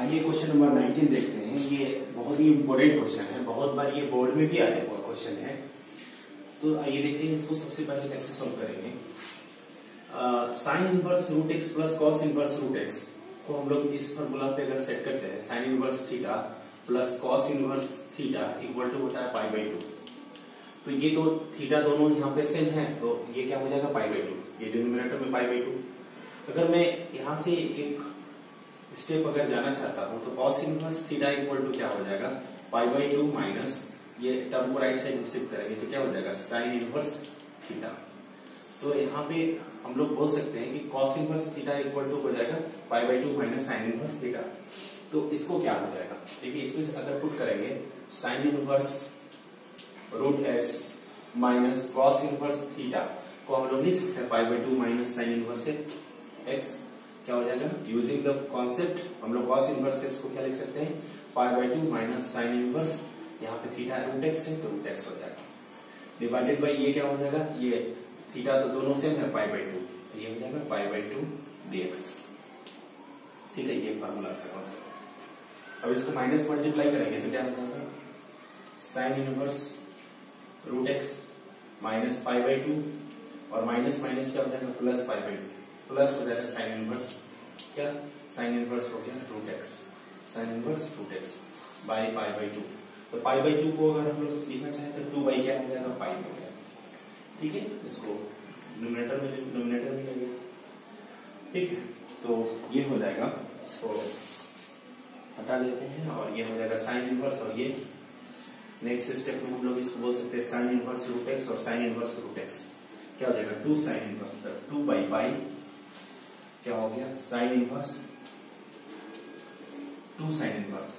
आइए question number 19 देखते हैं। ये बहुत ही इंपॉर्टेंट क्वेश्चन है, बहुत बार ये बोर्ड में भी आया हुआ क्वेश्चन है। तो आइए देखते हैं इसको सबसे पहले कैसे सॉल्व करेंगे। Sine inverse root x plus cos inverse root x को हम लोग इस फॉर्मूला पे अगर सेट करते हैं, sine inverse theta plus cos inverse theta equal to होता है पाई बाई 2। तो ये तो थीटा दोनों यहाँ पे सेम है, तो ये क्या हो जाएगा पाई बाई 2, ये डिनोमिनेटर में पाई बाई 2। अगर मैं यहाँ से एक स्टेप अगर जाना चाहता हूँ तो cos inverse theta equal to क्या हो जाएगा पाई बाई 2 माइनस ये टर्म को राइट साइड शिफ्ट करेंगे तो क्या हो जाएगा साइन इनवर्स थीटा। तो यहाँ पे हम लोग बोल सकते हैं कि cos inverse theta equal to हो जाएगा pi by 2 minus sine inverse theta. तो इसको क्या हो जाएगा, देखिए इसमें अगर पुट करेंगे sine inverse root x minus cos inverse theta को हम लोग लिख सकते हैं pi by 2 minus sine inverse x. क्या हो जाएगा यूजिंग द कॉन्सेप्ट हम लोग कॉस इनवर्स एक्स को क्या लिख सकते हैं pi by 2 minus sine inverse, यहाँ पे थीटा रूट एक्स है तो रूट एक्स हो जाएगा डिवाइडेड बाई ये क्या हो जाएगा, ये थीटा तो दोनों सेम है पाई बाई 2, तो ये हो जाएगा पाई बाई 2 dx। ठीक है, ये फार्मूला का कॉन्सेप्ट। अब इसको माइनस मल्टीप्लाई करेंगे तो क्या हो जाएगा sine inverse root x minus pi by 2 और माइनस माइनस क्या हो जाएगा प्लस पाई बाई 2, प्लस हो जाएगा साइन इनवर्स क्या साइन इनवर्स हो गया root x, sine inverse root x by pi by 2। तो पाई बाई 2 को अगर हम लोग लिखना चाहें तो 2 बाई क्या हो जाएगा पाई हो गया। ठीक है, इसको न्यूमरेटर में लेंगे। ठीक है, तो ये हो जाएगा, इसको हटा देते हैं और ये हो जाएगा साइन इनवर्स। और ये नेक्स्ट स्टेप में हम लोग इसको बोल सकते हैं साइन इनवर्स रूट एक्स और साइन इनवर्स रूट एक्स क्या हो जाएगा 2 साइन इनवर्स 2 बाई पाई क्या हो गया साइन इनवर्स 2 साइन इनवर्स।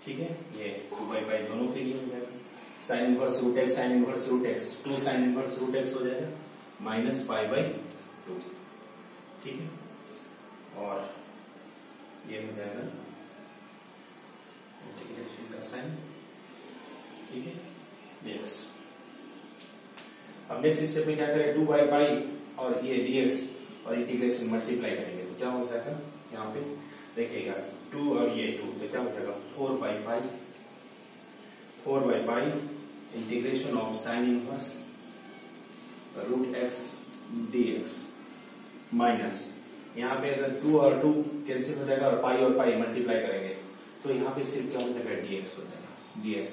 ठीक है, ये 2 बाई पाई दोनों के लिए हो जाएगा sine inverse root x sine inverse root x 2 sine inverse root x हो जाएगा माइनस पाई बाई 2। ठीक है, और ये हो जाएगा इंटीग्रेशन का साइन। ठीक है dx। अब नेक्स्ट स्टेप में क्या करें 2 बाई पाई और ये dx और इंटीग्रेशन मल्टीप्लाई करेंगे तो क्या हो जाएगा, यहाँ पे देखिएगा 2 और ये 2 तो क्या हो जाएगा 4 by pi integration of sine inverse root x dx minus यहाँ पे अगर 2 और 2 कैंसिल हो जाएगा और पाई मल्टीप्लाई करेंगे तो यहाँ पे सिर्फ क्या हो जाएगा dx हो जाएगा dx।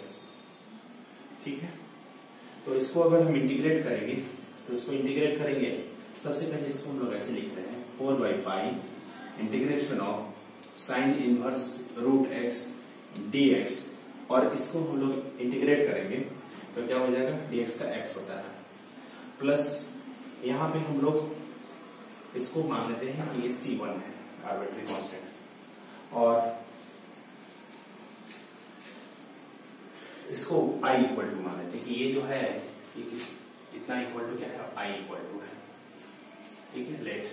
ठीक है, तो इसको अगर हम इंटीग्रेट करेंगे तो इसको इंटीग्रेट करेंगे सबसे पहले इसको हम लोग ऐसे लिख रहे हैं 4 by pi integration of sine inverse root x dx और इसको हम लोग इंटीग्रेट करेंगे तो क्या हो जाएगा dx का x होता है प्लस यहाँ पे हम लोग इसको मान लेते हैं कि ये c1 है आर्बिट्री कांस्टेंट और इसको i इक्वल टू मान लेते हैं कि ये जो है ये इतना इक्वल टू क्या है i इक्वल टू है। ठीक है, लेट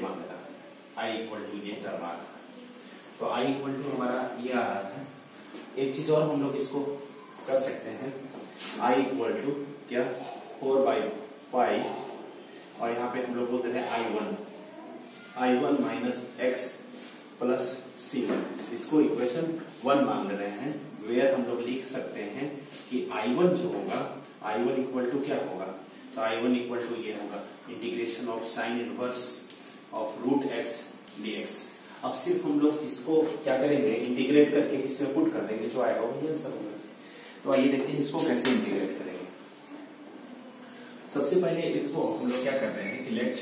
मान लेता है i इक्वल टू ये टर्म आ रहा है तो i इक्वल टू हमारा ये आ रहा है। एक चीज और हम लोग इसको कर सकते हैं i इक्वल टू क्या 4 बाई पाई और यहाँ पे हम लोग बोलते हैं i1 minus x plus c1, इसको इक्वेशन 1 मान रहे हैं वेयर हम लोग लिख सकते हैं कि i1 जो होगा i1 इक्वल टू क्या होगा, तो i1 इक्वल टू ये होगा integration of sine inverse of root x dx। अब सिर्फ हम लोग इसको क्या करेंगे इंटीग्रेट करके इसमें पुट कर देंगे, जो आएगा वही आंसर होगा। तो आइए देखते हैं इसको कैसे इंटीग्रेट करेंगे। सबसे पहले इसको हम लोग क्या कर रहे हैं कि let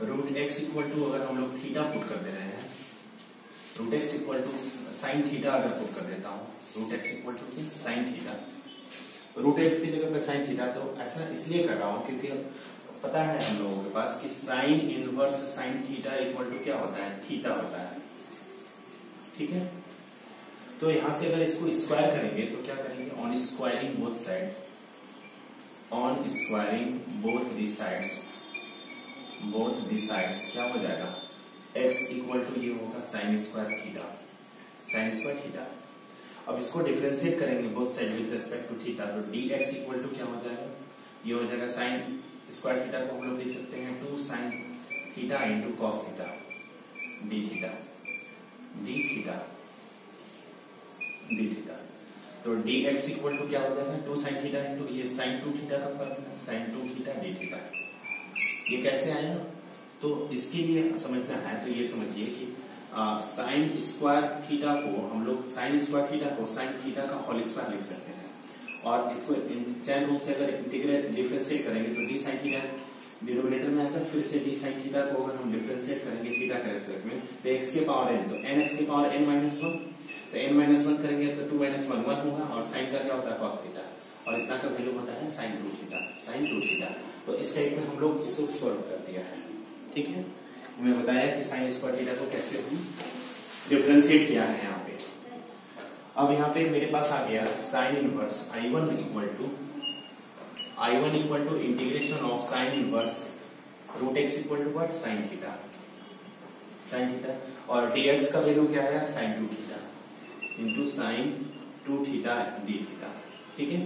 root x equal to अगर हम लोग थीटा पुट कर दे रहे हैं root x equal to sine theta अगर पुट कर देता हूँ root x equal to sine theta, root x की जगह पे साइन थीटा, तो ऐसा इसलिए कर रहा हूँ क्योंकि पता है हम लोगों के पास कि sine inverse sine theta equal to क्या होता है थीटा होता है। ठीक है, तो यहां से अगर इसको स्क्वायर करेंगे तो क्या करेंगे on squaring both side on squaring both the sides क्या हो जाएगा x इक्वल टू ये होगा साइन स्क्वायर थीटा। अब इसको डिफरेंशिएट करेंगे both side with respect to theta तो dx इक्वल टू क्या हो जाएगा, ये हो जाएगा साइन स्क्वायर थीटा को हम लोग लिख सकते हैं 2 sine theta into cos theta d theta. D theta. तो dx इक्वल टू क्या हो जाता है 2 sin थीटा इंटू ये sin 2 थीटा का formula sin 2 theta d theta. ये कैसे आया? तो इसके लिए समझना है तो ये समझिए कि साइन स्क्वायर थीटा को हम लोग साइन स्क्वायर थीटा को साइन थीटा का होल स्क्वायर लिख सकते हैं और इसको चैन रूल से अगर इंटीग्रेट डिफरेंशिएट करेंगे तो डी साइन थीटा डिनोमिनेटर में आएगा, फिर से डी साइन थीटा को अगर हम डिफरेंशिएट करेंगे थीटा के रेस्पेक्ट में तो x के पावर n, तो n x के पावर n माइनस 1, तो n माइनस 1 करेंगे तो 2 माइनस 1 1 होगा और साइन का क्या होता है cos थीटा और इतना का वैल्यू होता है sin 2 थीटा। तो इस टाइप में हम लोग इसको सॉल्व कर दिया है। ठीक है, मैं बताया कि साइन स्क्वायर थीटा को कैसे हम डिफरेंशिएट किया है यहाँ पे। अब यहाँ पे मेरे पास आ गया sine inverse I1 equal to integration of sine inverse root x equal to what sine theta और dx का वैल्यू क्या आया sine 2 theta into sine 2 theta d theta. ठीक है,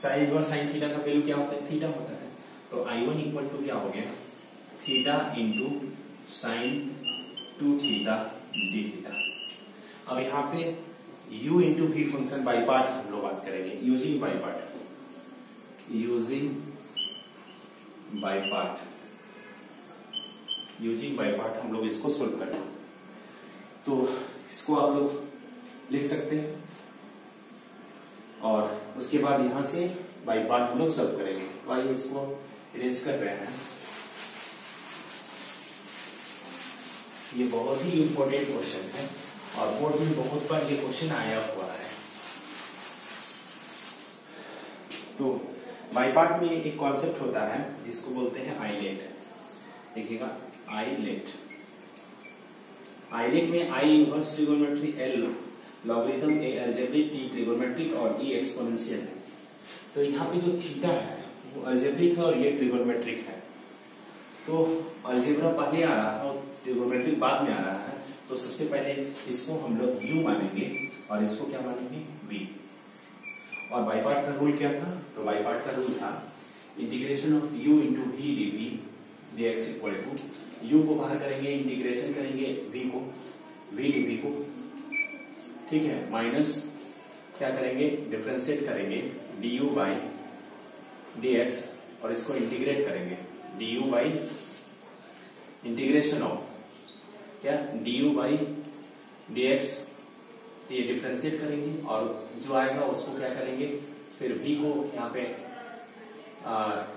साइन इनवर्स साइन थीटा का वैल्यू क्या होता है थीटा होता है, तो I1 इक्वल टू क्या हो गया theta into sine 2 theta d theta. अब यहाँ पे u into v function by part हम लोग बात करेंगे यूजिंग बाई पार्ट हम लोग इसको सोल्व करेंगे। तो इसको आप लोग लिख सकते हैं और उसके बाद यहां से बाई पार्ट हम लोग सोल्व करेंगे। तो आइए इसको इरेज कर रहे हैं। ये बहुत ही इंपॉर्टेंट क्वेश्चन है और बोर्ड में बहुत बार ये क्वेश्चन आया हुआ है। तो बाई पार्ट में एक कॉन्सेप्ट होता है जिसको बोलते हैं आइलेट। देखिएगा आइलेट में आई इनवर्स ट्रिगोनोमेट्री एल लॉगरिथम ए अलजेब्रिक टी ट्रिगोनोमेट्रिक और ई एक्सपोनेंशियल है। तो यहाँ पे जो थीटा है वो अलजेब्रिक है और ये ट्रिगोनोमेट्रिक है। तो अलजेब्रा पहले आ रहा है और ट्रिगोनोमेट्रिक बाद में आ रहा है। तो सबसे पहले इसको हम लोग u मानेंगे और इसको क्या मानेंगे v। और बाई पार्ट का रूल क्या था? तो बाई पार्ट का रूल था integration of u into v dv dx equal to u को बाहर करेंगे इंटीग्रेशन करेंगे v dv को, ठीक है, माइनस क्या करेंगे डिफरेंशिएट करेंगे du बाई dx और इसको इंटीग्रेट करेंगे du बाई इंटीग्रेशन ऑफ क्या du बाई dx, ये डिफरेंशिएट करेंगे और जो आएगा उसको क्या करेंगे फिर v को यहाँ पे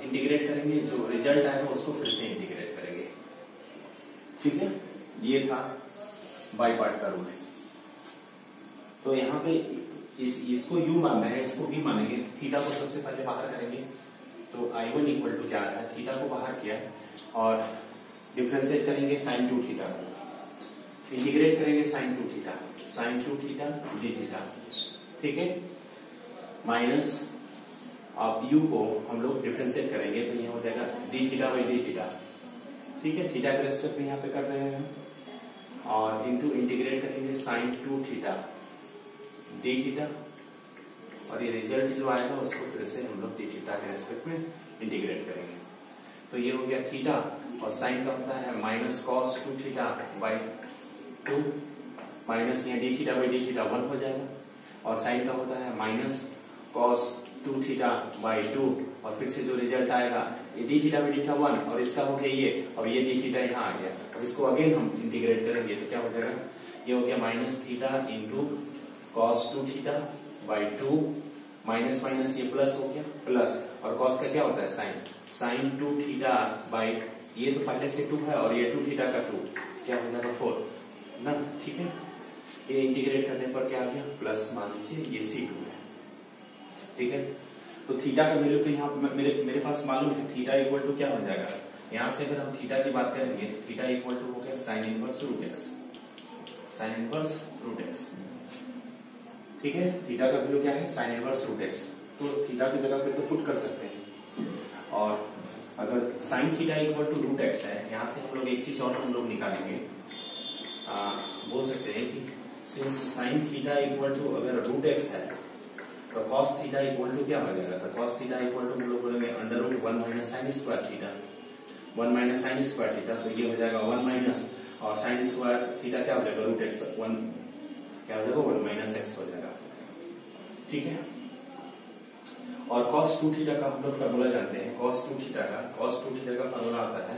इंटीग्रेट करेंगे, जो रिजल्ट आएगा उसको फिर से इंटीग्रेट करेंगे। ठीक है, ये था बाई पार्ट का रूल। तो यहाँ पे इसको u मान रहे हैं, इसको v मानेंगे। थीटा को सबसे पहले बाहर करेंगे तो I1 इक्वल टू क्या आ रहा है थीटा को बाहर किया और डिफरेंशिएट करेंगे साइन 2 थीटा को, इंटीग्रेट करेंगे साइन 2 थीटा डी थीटा। ठीक है, माइनस अब u को हम लोग डिफरेंशिएट करेंगे तो ये हो जाएगा D theta by D theta. ठीक है, थीटा के रेस्पेक्ट में यहाँ पे कर रहे हैं और इंटू इंटीग्रेट करेंगे साइन 2 थीटा डी थीटा और ये रिजल्ट जो आएगा उसको फिर से हम लोग डी थीटा के रेस्पेक्ट में इंटीग्रेट करेंगे। तो ये हो गया थीटा और साइन का होता है minus cos 2 theta by 2 minus यहाँ D theta by D theta 1 हो जाएगा और साइन का होता है माइनस कॉस 2 थीटा बाई 2 और फिर से जो रिजल्ट आएगा ये D theta by D theta 1 और इसका हो गया ये और ये डी थीटा यहाँ आ गया। अब इसको अगेन हम इंटीग्रेट करेंगे तो क्या हो जाएगा ये हो गया minus theta into cos 2 theta by 2 minus minus ये प्लस हो गया प्लस और कॉस का क्या होता है साइन 2 थीटा बाई ये तो पहले से 2 है और ये 2 थीटा का 2 क्या हो जाएगा 4 ना। ठीक है, ये इंटीग्रेट करने पर क्या आ गया प्लस मान लीजिए ये C2 है। ठीक है, तो थीटा का वैल्यू तो यहाँ मेरे पास मालूम है थीटा इक्वल टू क्या हो जाएगा। यहाँ से अगर हम थीटा की बात करेंगे तो थीटा इक्वल टू हो गया साइन इनवर्स रूट एक्स। ठीक है, थीटा का वैल्यू क्या है साइन इनवर्स रूट एक्स। तो थीटा की जगह पे तो पुट कर सकते हैं और अगर sine theta equal to root x है यहाँ से हम लोग एक चीज और हम लोग निकालेंगे, बोल सकते हैं कि since sine theta equal to अगर रूट एक्स है तो कॉस थीटा इक्वल टू क्या हो जाएगा। तो कॉस थीटा इक्वल टू हम लोग बोलेंगे under root 1 minus sine square theta 1 minus sine square theta. तो ये हो जाएगा 1 माइनस और साइन स्क्वायर थीटा क्या हो जाएगा, रूट एक्स पर 1 क्या हो जाएगा, 1 माइनस एक्स हो जाएगा। ठीक है, और cos 2 थीटा का हम लोग फॉर्मूला जानते हैं। cos 2 थीटा का फॉर्मूला आता है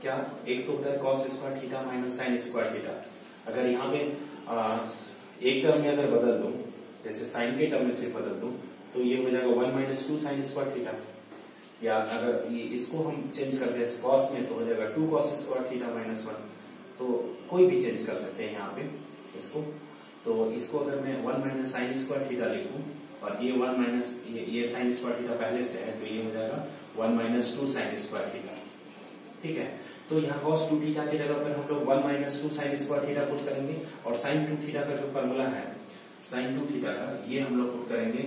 क्या, एक तो होता है cos square theta minus sine square theta. अगर यहाँ पे एक टर्म में अगर बदल दूं, जैसे साइन के टर्म में से बदल दूं, तो ये हो जाएगा 1 माइनस 2 साइन स्क्वायर थीटा। या अगर ये इसको हम चेंज करते हैं cos में, तो हो जाएगा 2 cos स्क्वायर थीटा माइनस 1। तो कोई भी चेंज कर सकते हैं यहाँ पे इसको। तो इसको अगर मैं 1 माइनस साइन स्क्वायर थीटा लिखूं, और ये 1 माइनस ये साइन स्क्वायर थीटा पहले से है, तो ये हो जाएगा 1 माइनस 2 साइन स्क्वायर थीटा। ठीक है, तो यहाँ cos 2 थीटा की जगह पर हम लोग 1 minus 2 sign square theta put करेंगे, और साइन 2 थीटा का जो फॉर्मूला है साइन 2 थीटा का, ये हम लोग पुट करेंगे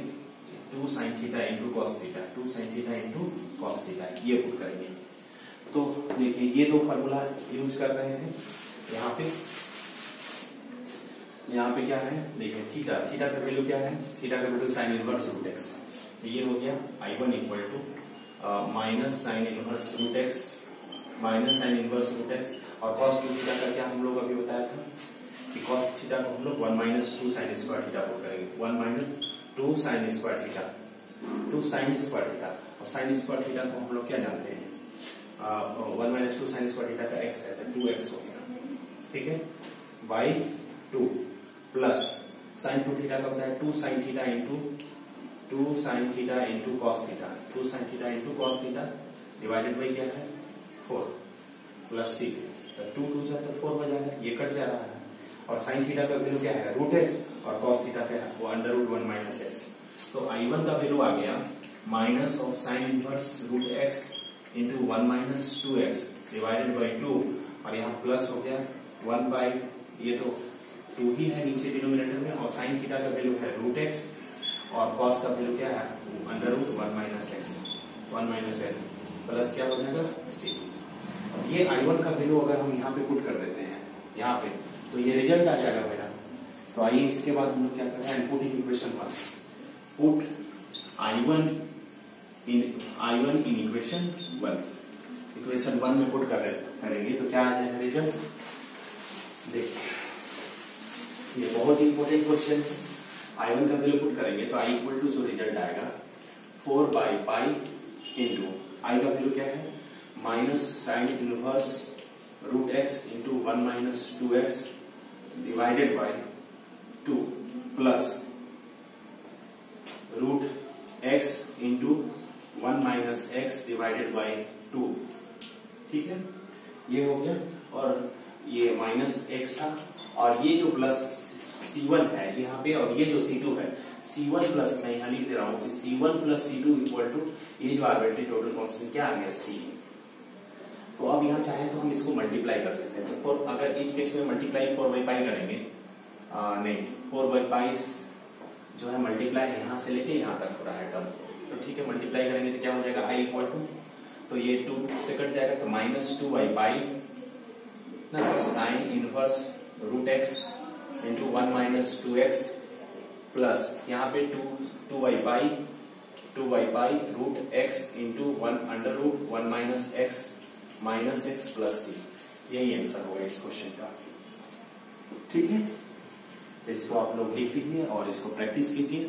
2 sine theta into cos theta, 2 sine theta into cos theta, ये पुट करेंगे। तो देखिए ये दो फॉर्मूला यूज कर रहे हैं यहाँ पे। यहाँ पे क्या है, देखिए थीटा का वैल्यू क्या है, थीटा का value sine inverse root x. ये हो गया I1 equal to minus sine inverse root x minus sine inverse root x. और cos 2 थीटा का क्या हम लोग अभी बताया था कि cos थीटा को हम लोग 1 minus 2 sign square theta put करेंगे, 1 minus 2 sign square theta, 2 sign square theta. और साइन स्क्वायर थीटा को हम लोग क्या जानते हैं, 1 माइनस 2 साइन स्क्वायर थीटा का x है तो 2x हो गया। ठीक है, बाई 2 प्लस साइन 2 थीटा का होता है 2 sine theta into cos theta, 2 sine theta into cos theta divided by क्या है 4 प्लस सी, तो 2 2 से तो 4 हो जाएगा, ये कट जा रहा है। और साइन थीटा का वैल्यू क्या है रूट एक्स, और कॉस थीटा क्या है वो अंडर रूट 1 माइनस एक्स। तो I1 का वैल्यू आ गया minus of sine inverse root x into 1 minus 2x divided by 2, और यहाँ प्लस हो गया 1 बाई, ये तो 2 ही है नीचे डिनोमिनेटर में, और साइन थीटा का वैल्यू है रूट एक्स, और कॉस का वैल्यू क्या है under root 1 minus x plus क्या हो जाएगा सी। ये I1 का वैल्यू अगर हम यहाँ पे पुट कर देते हैं यहाँ पे, तो ये रिजल्ट आ जाएगा मेरा। तो आइए इसके बाद हम लोग क्या कर रहे हैं, put in equation 1, put I1 in equation 1 में पुट करेंगे तो क्या आ जाएगा रिजल्ट। देख ये बहुत इंपॉर्टेंट क्वेश्चन है। I1 का वैल्यू पुट करेंगे तो I इक्वल टू जो रिजल्ट आएगा 4 बाई पाई इंटू I का वैल्यू क्या है minus sine inverse root x into 1 minus 2x divided by 2 plus root x into 1 minus x divided by 2। ठीक है, ये हो गया, और ये माइनस एक्स था, और ये जो प्लस C1 है यहाँ पे, और ये जो C2 है, C1 प्लस मैं यहाँ लिख दे रहा हूँ कि C1 plus C2 equal to ये जो आर्बिट्री टोटल कांस्टेंट क्या आ गया C। तो अब यहाँ चाहे तो हम इसको मल्टीप्लाई कर सकते हैं। तो अगर इस केस में मल्टीप्लाई 4 बाई पाई करेंगे, नहीं 4 बाई पाई जो है मल्टीप्लाई यहाँ से लेके यहाँ तक हो रहा है टर्म, तो ठीक है मल्टीप्लाई करेंगे तो क्या हो जाएगा I इक्वल टू, तो ये 2 से कट जाएगा, तो माइनस 2 बाई पाई ना sine inverse root x into 1 minus 2x plus यहाँ पे 2 by pi root x into 1 under root 1 minus x plus C. यही आंसर होगा इस क्वेश्चन का। ठीक है, इसको आप लोग लिख लीजिए और इसको प्रैक्टिस कीजिए।